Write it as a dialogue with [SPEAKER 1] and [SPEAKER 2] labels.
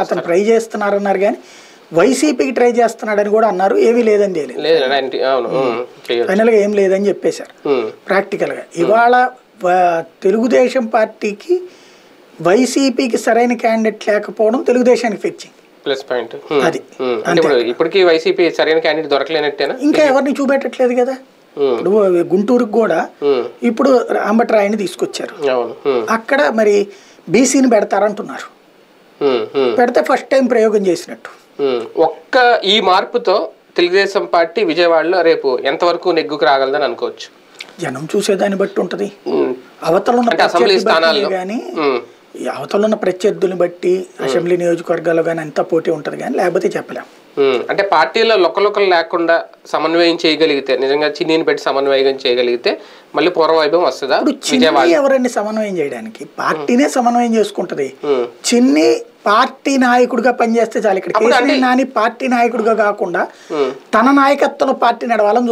[SPEAKER 1] అతను ట్రై చేస్తున్నారన్నారు కానీ వైసీపీకి ట్రై చేస్తున్నాడని కూడా అన్నారు. ఏమీ లేదని తెలియదు, ఫైనల్గా ఏం లేదని చెప్పేశారు ప్రాక్టికల్గా. ఇవాళ తెలుగుదేశం పార్టీకి వైసీపీకి సరైన క్యాండిడేట్ లేకపోవడం తెలుగుదేశానికి ఫిక్సింగ్
[SPEAKER 2] ప్లస్ పాయింట్. అది ఇప్పటికీ వైసీపీ సరైన క్యాండిడేట్ దొరకలేనట్టేనా?
[SPEAKER 1] ఇంకా ఎవరిని చూపెట్టట్లేదు కదా. ఇప్పుడు గుంటూరుకు కూడా ఇప్పుడు అంబట్రాయని తీసుకొచ్చారు, అక్కడ మరి బీసీని పెడతారంటున్నారు. పెడితే ఫస్ట్ టైం ప్రయోగం చేసినట్టు.
[SPEAKER 2] ఒక్క ఈ మార్పుతో తెలుగుదేశం పార్టీ విజయవాడలో రేపు ఎంతవరకు నెగ్గుకు రాగలదని అనుకోవచ్చు?
[SPEAKER 1] జనం చూసేదాన్ని బట్టి ఉంటది. అవతల ఉన్న ప్రత్యర్థులు కానీ అవతల ఉన్న ప్రత్యర్థులను బట్టి అసెంబ్లీ నియోజకవర్గాల్లో కానీ ఎంత పోటీ ఉంటది కానీ లేకపోతే చెప్పలేం.
[SPEAKER 2] అంటే పార్టీలో లొక్కలొక్కలు లేకుండా సమన్వయం చేయగలిగితే, నిజంగా చిన్నీని పెట్టి సమన్వయం చేయగలిగితే మళ్ళీ పూర్వవైభవం వస్తుందా?
[SPEAKER 1] ఎవరండి సమన్వయం చేయడానికి? పార్టీనే సమన్వయం చేసుకుంటది. చిన్ని పార్టీ నాయకుడిగా పనిచేస్తే చాలు. ఇక్కడ కేసీఆర్ నాని పార్టీ నాయకుడిగా కాకుండా తన నాయకత్వంలో పార్టీ నడవాలని